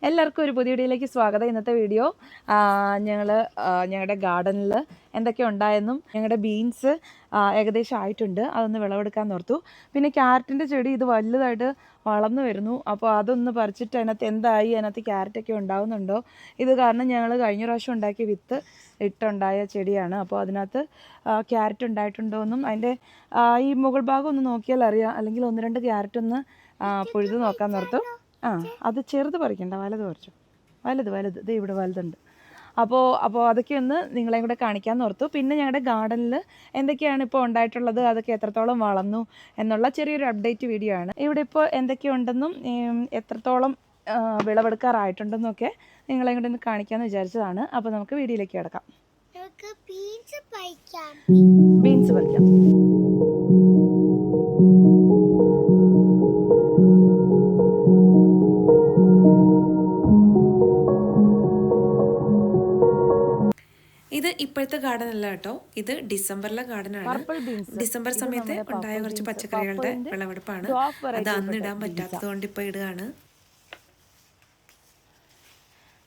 എല്ലാവർക്കും ഒരു പുതിയ വീഡിയോയിലേക്ക് സ്വാഗതം. ഇന്നത്തെ വീഡിയോ ഞങ്ങളുടെ ഗാർഡനിൽ എന്തൊക്കെ ഉണ്ടായെന്നും ഞങ്ങളുടെ ബീൻസ് ഏകദേശം ആയിട്ടുണ്ട്, അതൊന്ന് വിളവെടുക്കാൻ ഓർത്തു. പിന്നെ ക്യാരറ്റിൻ്റെ ചെടി ഇത് വലുതായിട്ട് വളർന്നു വരുന്നു. അപ്പോൾ അതൊന്ന് പറിച്ചിട്ട് അതിനകത്ത് എന്തായി, അതിനകത്ത് ക്യാരറ്റൊക്കെ ഉണ്ടാകുന്നുണ്ടോ, ഇത് കാരണം ഞങ്ങൾ കഴിഞ്ഞ പ്രാവശ്യം ഉണ്ടാക്കിയ വിത്ത് ഇട്ടുണ്ടായ ചെടിയാണ്. അപ്പോൾ അതിനകത്ത് ക്യാരറ്റ് ഉണ്ടായിട്ടുണ്ടോ എന്നും അതിൻ്റെ ഈ മുകൾ ഭാഗം ഒന്ന് നോക്കിയാൽ അറിയാം, അല്ലെങ്കിൽ ഒന്ന് രണ്ട് ക്യാരറ്റ് ഒന്ന് പൊഴുത് നോക്കാൻ ഓർത്തു. അത് ചെറുത് പറിക്കണ്ട, വലുത് പറിച്ചു. വലുത് ഇത് ഇവിടെ വലുതുണ്ട്. അപ്പോൾ അതൊക്കെ ഒന്ന് നിങ്ങളെയും കൂടെ കാണിക്കാമെന്ന് ഓർത്തു. പിന്നെ ഞങ്ങളുടെ ഗാർഡനിൽ എന്തൊക്കെയാണ് ഇപ്പോൾ ഉണ്ടായിട്ടുള്ളത്, അതൊക്കെ എത്രത്തോളം വളർന്നു എന്നുള്ള ചെറിയൊരു അപ്ഡേറ്റ് വീഡിയോ ആണ്. ഇവിടെ ഇപ്പോൾ എന്തൊക്കെയുണ്ടെന്നും എത്രത്തോളം വിളവെടുക്കാറായിട്ടുണ്ടെന്നൊക്കെ നിങ്ങളെയും കൂടെ ഒന്ന് കാണിക്കാമെന്ന് വിചാരിച്ചതാണ്. അപ്പോൾ നമുക്ക് വീഡിയോയിലേക്ക് കിടക്കാം. ബീൻസ് പറിക്കാം. ഇത് ഇപ്പോഴത്തെ ഗാർഡൻ അല്ല കേട്ടോ, ഇത് ഡിസംബറിലെ ഗാർഡനാണ്. ഡിസംബർ സമയത്ത് ഉണ്ടായ കുറച്ച് പച്ചക്കറികളുടെ വിളവെടുപ്പാണ്. അത് അന്ന് ഇടാൻ പറ്റാത്തത് കൊണ്ട് ഇപ്പോൾ ഇടുകയാണ്.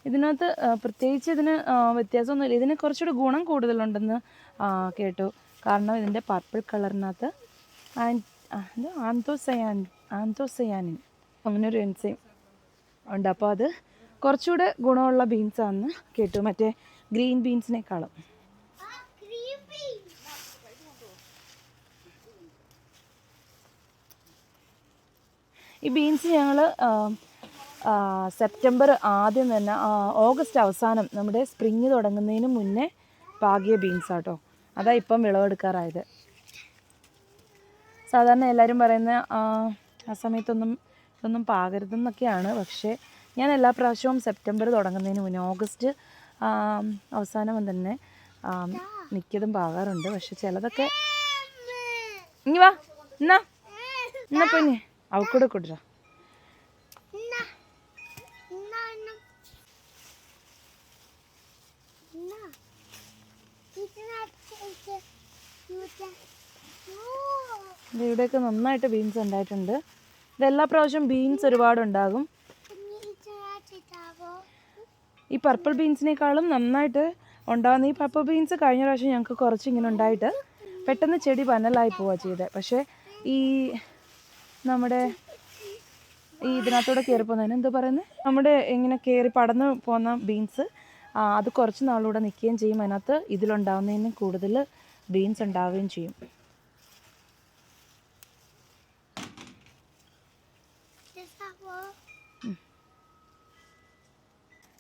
ഇതിനകത്ത് പ്രത്യേകിച്ച് ഇതിന് വ്യത്യാസമൊന്നുമില്ല. ഇതിന് കുറച്ചുകൂടി ഗുണം കൂടുതലുണ്ടെന്ന് കേട്ടു. കാരണം ഇതിൻ്റെ പർപ്പിൾ കളറിനകത്ത് ആന്തോസയാനിൻ അങ്ങനൊരു എൻസൈം ഉണ്ട്. അപ്പോൾ അത് കുറച്ചുകൂടെ ഗുണമുള്ള ബീൻസാണെന്ന് കേട്ടു, മറ്റേ ഗ്രീൻ ബീൻസിനേക്കാളും. ഈ ബീൻസ് ഞങ്ങൾ സെപ്റ്റംബർ ആദ്യം തന്നെ ഓഗസ്റ്റ് അവസാനം നമ്മുടെ സ്പ്രിങ് തുടങ്ങുന്നതിന് മുന്നേ പാകിയ ബീൻസാട്ടോ. അതാ ഇപ്പം വിളവെടുക്കാറായത്. സാധാരണ എല്ലാവരും പറയുന്ന ആ സമയത്തൊന്നും ഇതൊന്നും പാകരുതെന്നൊക്കെയാണ്. പക്ഷേ ഞാൻ എല്ലാ പ്രാവശ്യവും സെപ്റ്റംബർ തുടങ്ങുന്നതിന് മുന്നേ ഓഗസ്റ്റ് അവസാനം തന്നെ മിക്കതും പാകാറുണ്ട്. പക്ഷെ ചിലതൊക്കെ ഇനി വാ എന്നാ പിന്നെ അവക്കൂടെ കൊടുത്ത ഇവിടെയൊക്കെ നന്നായിട്ട് ബീൻസ് ഉണ്ടായിട്ടുണ്ട്. ഇതെല്ലാ പ്രാവശ്യം ബീൻസ് ഒരുപാടുണ്ടാകും. ഈ പർപ്പിൾ ബീൻസിനേക്കാളും നന്നായിട്ട് ഉണ്ടാകുന്ന ഈ പർപ്പിൾ ബീൻസ് കഴിഞ്ഞ പ്രാവശ്യം ഞങ്ങൾക്ക് കുറച്ച് ഇങ്ങനെ ഉണ്ടായിട്ട് പെട്ടെന്ന് ചെടി പന്നലായി പോവുക ചെയ്തത്. പക്ഷേ ഈ നമ്മുടെ ഈ ഇതിനകത്തൂടെ കയറി പോകുന്നതിന് എന്താ പറയുന്നത്, നമ്മുടെ ഇങ്ങനെ കയറി പടന്ന് പോകുന്ന ബീൻസ് അത് കുറച്ച് നാളൂടെ നിൽക്കുകയും ചെയ്യും. അതിനകത്ത് ഇതിലുണ്ടാകുന്നതിന് കൂടുതൽ ബീൻസ് ഉണ്ടാവുകയും ചെയ്യും.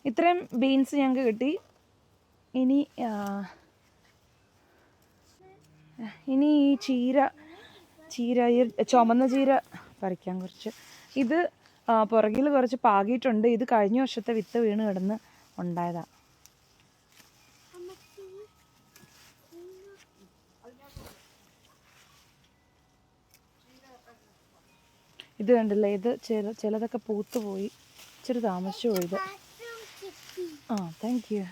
ഇത്രയും ബീൻസ് ഞങ്ങൾക്ക് കിട്ടി. ഇനി ഈ ചീര ഈ ചുമന്ന ചീര പറിക്കാൻ കുറച്ച്. ഇത് പുറകിൽ കുറച്ച് പാകിയിട്ടുണ്ട്. ഇത് കഴിഞ്ഞ വർഷത്തെ വിത്ത് വീണ് കിടന്ന് ഉണ്ടായതാണ്. ഇത് കണ്ടില്ലേ, ഇത് ചിലതൊക്കെ പൂത്തുപോയി, ഇച്ചിരി താമസിച്ചു പോയത്. Thank you.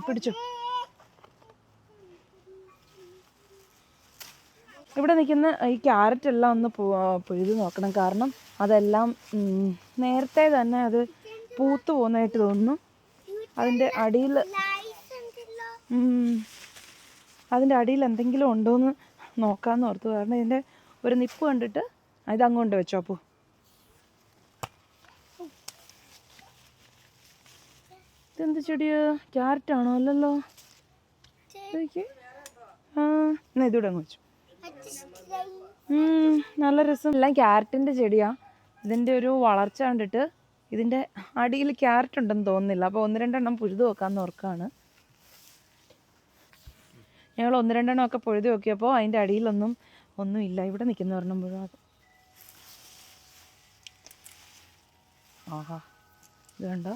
പിടിച്ചു. ഇവിടെ നിൽക്കുന്ന ഈ ക്യാരറ്റ് എല്ലാം ഒന്ന് പൊഴുതു നോക്കണം. കാരണം അതെല്ലാം നേരത്തെ തന്നെ അത് പൂത്തു പോകുന്നതായിട്ട് തോന്നുന്നു. അതിൻ്റെ അടിയിൽ എന്തെങ്കിലും ഉണ്ടോയെന്ന് നോക്കാമെന്ന് ഓർത്തു. കാരണം ഇതിൻ്റെ ഒരു നിപ്പ് കണ്ടിട്ട് ഇതങ്ങോട്ട് വെച്ചോ. അപ്പോൾ ഇതെന്ത് ചെടിയാ? ക്യാരറ്റാണോ? അല്ലല്ലോ. എന്നാ ഇതൂടെ അങ്ങ് വെച്ചു. നല്ല രസം. എല്ലാം ക്യാരറ്റിൻ്റെ ചെടിയാണ്. ഇതിൻ്റെ ഒരു വളർച്ച കണ്ടിട്ട് ഇതിൻ്റെ അടിയിൽ ക്യാരറ്റ് ഉണ്ടെന്ന് തോന്നുന്നില്ല. അപ്പോൾ ഒന്ന് രണ്ടെണ്ണം പൊഴുതു വെക്കാമെന്ന് ഓർക്കാണ്. ഞങ്ങൾ ഒന്ന് രണ്ടെണ്ണം ഒക്കെ പൊഴുതു നോക്കിയപ്പോൾ അതിൻ്റെ ഒന്നും ഇല്ല. ഇവിടെ നിൽക്കുന്ന ഒരെണ്ണം മുഴുവൻ. ആഹാ, ഇത് കണ്ടോ,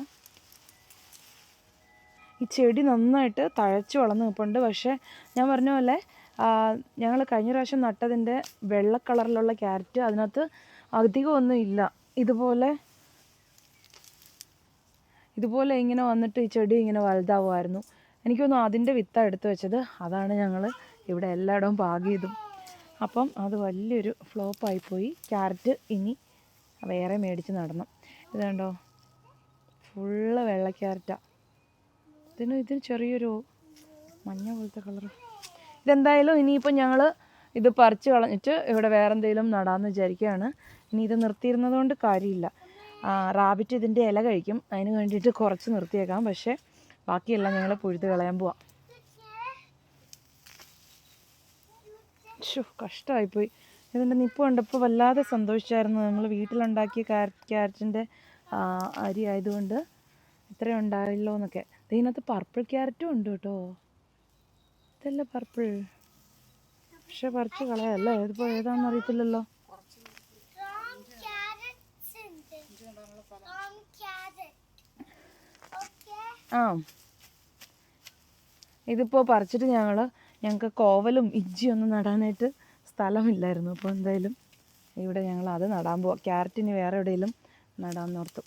ഈ ചെടി നന്നായിട്ട് തഴച്ച് വളർന്ന് നിൽപ്പുണ്ട്. പക്ഷേ ഞാൻ പറഞ്ഞ പോലെ ഞങ്ങൾ കഴിഞ്ഞ പ്രാവശ്യം നട്ടതിൻ്റെ വെള്ള കളറിലുള്ള ക്യാരറ്റ് അതിനകത്ത് അധികമൊന്നും ഇല്ല. ഇതുപോലെ ഇങ്ങനെ വന്നിട്ട് ഈ ചെടി ഇങ്ങനെ വലുതാവുമായിരുന്നു. എനിക്ക് തോന്നുന്നു അതിൻ്റെ വിത്താണ് എടുത്ത് വെച്ചത്. അതാണ് ഞങ്ങൾ ഇവിടെ എല്ലായിടവും പാകിയതും. അപ്പം അത് വലിയൊരു ഫ്ലോപ്പായിപ്പോയി. ക്യാരറ്റ് ഇനി വേറെ മേടിച്ച് നടണം. ഇത് കണ്ടോ, ഫുള്ള് വെള്ള ക്യാരറ്റാണ്. ഇതിന് ചെറിയൊരു മഞ്ഞ പോലത്തെ കളറ്. ഇതെന്തായാലും ഇനിയിപ്പോൾ ഞങ്ങൾ ഇത് പറിച്ച് കളഞ്ഞിട്ട് ഇവിടെ വേറെ എന്തെങ്കിലും നടാമെന്ന് വിചാരിക്കുകയാണ്. ഇനി ഇത് നിർത്തിയിരുന്നത് കൊണ്ട് കാര്യമില്ല. റാബിറ്റ് ഇതിൻ്റെ ഇല കഴിക്കും, അതിന് വേണ്ടിയിട്ട് കുറച്ച് നിർത്തിയേക്കാം. പക്ഷേ ബാക്കിയെല്ലാം ഞങ്ങൾ പുഴുത് കളയാൻ പോവാം. കഷ്ടമായിപ്പോയി. ഇതിൻ്റെ നിപ്പ് കണ്ടപ്പോൾ വല്ലാതെ സന്തോഷിച്ചായിരുന്നു. ഞങ്ങൾ വീട്ടിലുണ്ടാക്കിയ ക്യാരറ്റിൻ്റെ അരി ആയതുകൊണ്ട് ഇത്രയും ഉണ്ടായല്ലോ എന്നൊക്കെ. ഇതിനകത്ത് പർപ്പിൾ ക്യാരറ്റും ഉണ്ട് കേട്ടോ. ഇതല്ലേ പർപ്പിൾ, പക്ഷെ പറിച്ച് കളയല്ലേ. ഇതിപ്പോൾ ഏതാണെന്ന് അറിയത്തില്ലല്ലോ. ആ, ഇതിപ്പോൾ പറിച്ചിട്ട് ഞങ്ങൾക്ക് കോവലും ഇഞ്ചിയൊന്നും നടാനായിട്ട് സ്ഥലമില്ലായിരുന്നു. അപ്പോൾ എന്തായാലും ഇവിടെ ഞങ്ങൾ അത് നടാൻ പോവാം. ക്യാരറ്റിന് വേറെ എവിടെയെങ്കിലും നടാമെന്നോർത്തു.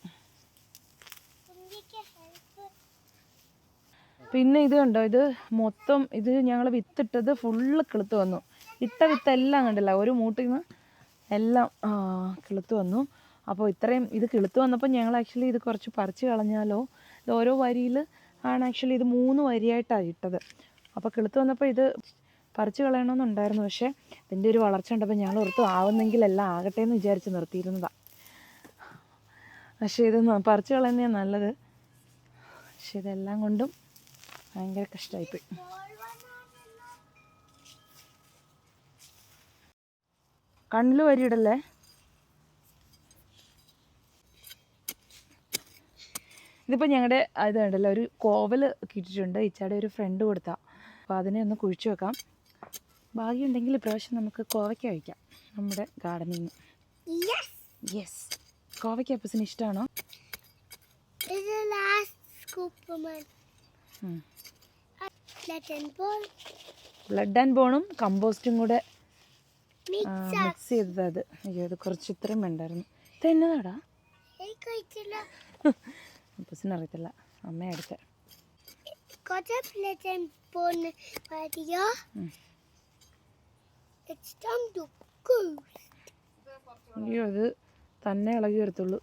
പിന്നെ ഇത് കണ്ടോ, ഇത് മൊത്തം ഇത് ഞങ്ങൾ വിത്തിട്ടത് ഫുള്ള് കിളുത്ത് വന്നു. ഇട്ട വിത്തെല്ലാം കണ്ടില്ല, ഒരു മൂട്ടിൽ നിന്ന് എല്ലാം കിളുത്ത് വന്നു. അപ്പോൾ ഇത്രയും ഇത് കിളുത്ത് വന്നപ്പോൾ ഞങ്ങൾ ആക്ച്വലി ഇത് കുറച്ച് പറിച്ച് കളഞ്ഞാലോ, ഇത് ഓരോ വരിയിൽ ആണ് ആക്ച്വലി ഇത് 3 വരിയായിട്ടാണ് ഇട്ടത്. അപ്പോൾ കിളുത്ത് വന്നപ്പോൾ ഇത് പറിച്ച് കളയണമെന്നുണ്ടായിരുന്നു. പക്ഷേ ഇതിൻ്റെ ഒരു വളർച്ച ഉണ്ടപ്പോൾ ഞങ്ങൾ ഓർത്ത് ആവുന്നെങ്കിൽ എല്ലാം ആകട്ടെ എന്ന് വിചാരിച്ച് നിർത്തിയിരുന്നതാണ്. പക്ഷേ ഇത് പറിച്ച് കളയുന്നതാണ് നല്ലത്. പക്ഷെ ഇതെല്ലാം കൊണ്ടും ഭയങ്കര കഷ്ടമായിപ്പോയി. കണ്ണിൽ വരിയിടല്ലേ. ഇതിപ്പോൾ ഞങ്ങളുടെ ഇത് കണ്ടല്ലോ, ഒരു കോവൽ കിട്ടിയിട്ടുണ്ട്. ഇച്ചാടെ ഒരു ഫ്രണ്ട് കൊടുത്താൽ. അപ്പോൾ അതിനെ ഒന്ന് കുഴിച്ചു വെക്കാം. ഭാഗ്യമുണ്ടെങ്കിൽ ഇപ്രാവശ്യം നമുക്ക് കോവയ്ക്ക കഴിക്കാം നമ്മുടെ ഗാർഡനിൽ നിന്ന്. യെസ്, കോവയ്ക്ക അപ്പസിന് ഇഷ്ടമാണോ? ബ്ലഡ് ആൻഡ് ബോണും കമ്പോസ്റ്റും കൂടെ മിക്സ് ചെയ്തത്. അത് അയ്യോ, അത് കുറച്ച് ഇത്രയും വേണ്ടായിരുന്നു. ഇത് എന്നതാടാ? അപ്പസിന് അറിയത്തില്ല, അമ്മ എടുത്ത. അയ്യോ, അത് തന്നെ ഇളകി വരത്തുള്ളൂ.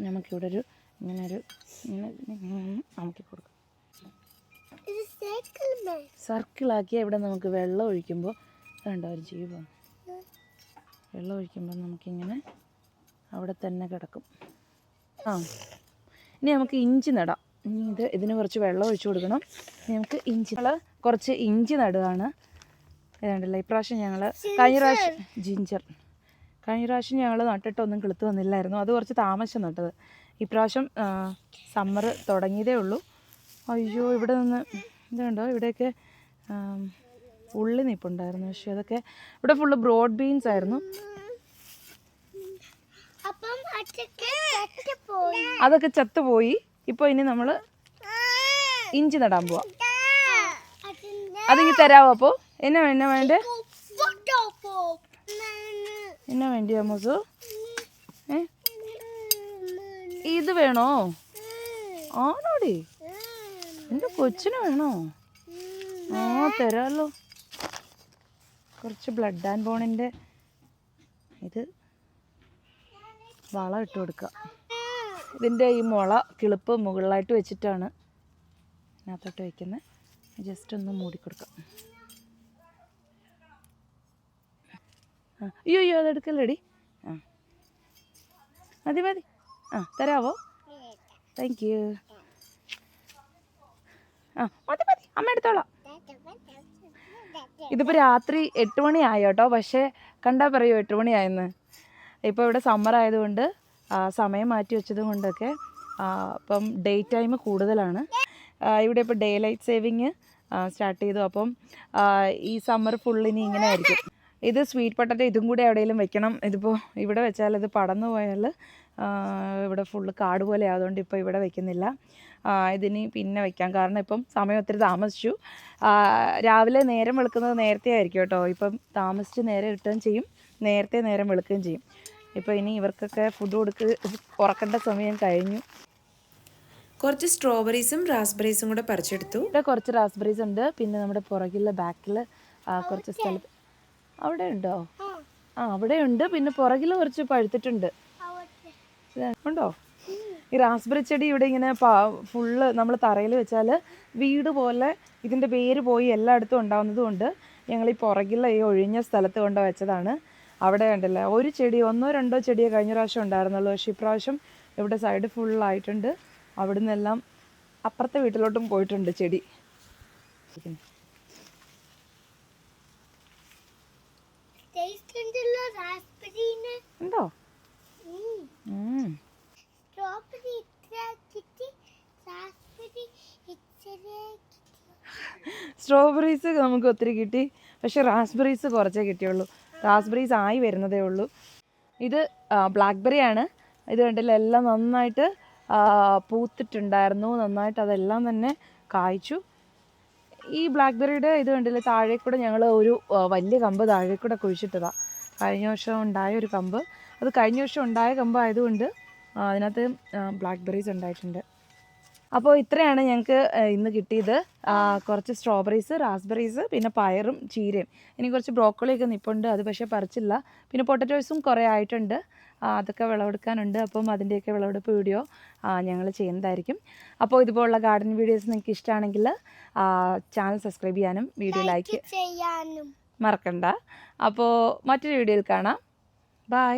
നമുക്കിവിടെ ഒരു ഇങ്ങനെ അമക്കി കൊടുക്കാം. സർക്കിളാക്കിയാൽ ഇവിടെ നമുക്ക് വെള്ളം ഒഴിക്കുമ്പോൾ കണ്ടോ ഒരു ജീവം. വെള്ളം ഒഴിക്കുമ്പോൾ നമുക്കിങ്ങനെ അവിടെ തന്നെ കിടക്കും. ഇനി നമുക്ക് ഇഞ്ചി നടാം. ഇനി ഇതിന് കുറച്ച് വെള്ളം ഒഴിച്ചു കൊടുക്കണം. നമുക്ക് കുറച്ച് ഇഞ്ചി നടുകയാണ്. ഏതാണ്ടല്ല ഇപ്രാവശ്യം ഞങ്ങൾ കഴിഞ്ഞ പ്രാവശ്യം ഞങ്ങൾ നട്ടിട്ടൊന്നും കിളുത്ത് വന്നില്ലായിരുന്നു. അത് കുറച്ച് താമസിച്ച് നട്ടത്. ഇപ്രാവശ്യം സമ്മർ തുടങ്ങിയതേ ഉള്ളൂ. അയ്യോ, ഇവിടെ നിന്ന് ഇതുണ്ടോ, ഇവിടെയൊക്കെ ഉള്ളി നിൽപ്പുണ്ടായിരുന്നു. പക്ഷെ അതൊക്കെ ഇവിടെ ഫുള്ള് ബ്രോഡ് ബീൻസ് ആയിരുന്നു. അതൊക്കെ ചത്തുപോയി. ഇപ്പോൾ ഇനി നമ്മൾ ഇഞ്ചി നടാൻ പോവാം. അതിങ്ങി തരാമോ? അപ്പോൾ എന്നാ വേണ്ടേ? എന്നാ വേണ്ടിയാ മോസു? ഇത് വേണോ? ആണോടി? എൻ്റെ കൊച്ചിന് വേണോ? തരാമല്ലോ. കുറച്ച് ബ്ലഡ് ആൻഡ് ബോണിൻ്റെ ഇത് വളം ഇട്ട് കൊടുക്കുക. ഇതിൻ്റെ ഈ മുള കിളിപ്പ് മുകളിലായിട്ട് വെച്ചിട്ടാണ് ഇതിനകത്തോട്ട് വയ്ക്കുന്നത്. ജസ്റ്റ് ഒന്ന് മൂടിക്കൊടുക്കാം. അയ്യോ അതെടുക്കല്ലേടി. മതി തരാവോ? Thank you. മതി അമ്മ എടുത്തോളാം. ഇതിപ്പോൾ രാത്രി 8 മണിയായി കേട്ടോ. പക്ഷേ കണ്ടാൽ പറയൂ 8 മണിയായെന്ന്. ഇപ്പോൾ ഇവിടെ സമ്മർ ആയതുകൊണ്ട് സമയം മാറ്റി വെച്ചത് കൊണ്ടൊക്കെ അപ്പം ഡേ ടൈം കൂടുതലാണ്. ഇവിടെ ഇപ്പോൾ ഡേ ലൈറ്റ് സേവിങ് സ്റ്റാർട്ട് ചെയ്തു. അപ്പം ഈ സമ്മർ ഫുള്ളിനി ഇങ്ങനെ ആയിരിക്കും. ഇത് സ്വീറ്റ് പൊട്ടറ്റോ ഇതും കൂടി എവിടെയെങ്കിലും വെക്കണം. ഇതിപ്പോൾ ഇവിടെ വെച്ചാൽ ഇത് പടന്നു പോയാൽ ഇവിടെ ഫുള്ള് കാട് പോലെ ആയതുകൊണ്ട് ഇപ്പോൾ ഇവിടെ വെക്കുന്നില്ല. ഇതിനി പിന്നെ വെക്കാം. കാരണം ഇപ്പം സമയം ഒത്തിരി താമസിച്ചു. രാവിലെ നേരം വെളുക്കുന്നത് നേരത്തെ ആയിരിക്കും കേട്ടോ. ഇപ്പം താമസിച്ച് നേരെ റിട്ടേൺ ചെയ്യും. നേരത്തെ നേരം വെളുക്കുകയും ചെയ്യും. ഇപ്പോൾ ഇനി ഇവർക്കൊക്കെ ഫുഡ് ഉറക്കേണ്ട സമയം കഴിഞ്ഞു. കുറച്ച് സ്ട്രോബെറീസും റാസ്ബെറീസും കൂടെ പറിച്ചെടുത്തു. ഇവിടെ കുറച്ച് റാസ്ബെറീസ് ഉണ്ട്. പിന്നെ നമ്മുടെ പുറകിലെ ബാക്കിൽ കുറച്ച് സ്ഥലത്ത് അവിടെ ഉണ്ടോ? അവിടെ ഉണ്ട്. പിന്നെ പുറകിൽ കുറച്ച് പഴുത്തിട്ടുണ്ട്. ഉണ്ടോ? ഈ റാസ്ബെറി ചെടി ഇവിടെ ഇങ്ങനെ ഫുള്ള് നമ്മൾ തറയിൽ വെച്ചാൽ വീട് പോലെ ഇതിൻ്റെ വേര് പോയി എല്ലായിടത്തും ഉണ്ടാവുന്നത് കൊണ്ട് ഞങ്ങൾ ഈ പുറകിലെ ഈ ഒഴിഞ്ഞ സ്ഥലത്ത് കൊണ്ട് വെച്ചതാണ്. അവിടെ കണ്ടില്ല, ഒരു ചെടി 1-2 ചെടിയെ കഴിഞ്ഞ പ്രാവശ്യം ഉണ്ടായിരുന്നുള്ളൂ. പക്ഷേ ഇപ്രാവശ്യം ഇവിടെ സൈഡ് ഫുള്ളായിട്ടുണ്ട്. അവിടെ നിന്നെല്ലാം അപ്പുറത്തെ വീട്ടിലോട്ടും പോയിട്ടുണ്ട് ചെടി. ഉണ്ടോ? സ്ട്രോബെറീസ് നമുക്ക് ഒത്തിരി കിട്ടി. പക്ഷെ റാസ്ബെറീസ് കുറച്ചേ കിട്ടിയുള്ളൂ. റാസ്ബെറീസ് ആയി വരുന്നതേ ഉള്ളൂ. ഇത് ബ്ലാക്ക്ബെറി ആണ്. ഇത് കണ്ടില്ല, എല്ലാം നന്നായിട്ട് പൂത്തിട്ടുണ്ടായിരുന്നു. നന്നായിട്ട് അതെല്ലാം തന്നെ കായ്ച്ചു. ഈ ബ്ലാക്ക്ബെറിയുടെ ഇത് കണ്ടില്ല, താഴെ കൂടെ ഞങ്ങൾ ഒരു വലിയ കമ്പ് താഴെ കൂടെ കുഴിച്ചിട്ടതാണ്. കഴിഞ്ഞ വർഷം ഉണ്ടായ ഒരു കമ്പ്. അത് കഴിഞ്ഞ വർഷം ഉണ്ടായ കമ്പ് ആയതുകൊണ്ട് അതിനകത്ത് ബ്ലാക്ക്ബെറീസ് ഉണ്ടായിട്ടുണ്ട്. അപ്പോൾ ഇത്രയാണ് ഞങ്ങൾക്ക് ഇന്ന് കിട്ടിയത്. കുറച്ച് സ്ട്രോബെറീസ്, റാസ്ബെറീസ്, പിന്നെ പയറും ചീരയും. ഇനി കുറച്ച് ബ്രോക്കോളിയൊക്കെ നിൽപ്പുണ്ട്, അത് പക്ഷേ പറിച്ചില്ല. പിന്നെ പൊട്ടറ്റോസും കുറേ ആയിട്ടുണ്ട്, അതൊക്കെ വിളവെടുക്കാനുണ്ട്. അപ്പം അതിൻ്റെയൊക്കെ വിളവെടുപ്പ് വീഡിയോ ഞങ്ങൾ ചെയ്യുന്നതായിരിക്കും. അപ്പോൾ ഇതുപോലുള്ള ഗാർഡൻ വീഡിയോസ് നിങ്ങൾക്ക് ഇഷ്ടമാണെങ്കിൽ ചാനൽ സബ്സ്ക്രൈബ് ചെയ്യാനും വീഡിയോ ലൈക്ക് ചെയ്യാനും മറക്കണ്ട. അപ്പോൾ മറ്റൊരു വീഡിയോയിൽ കാണാം. ബൈ.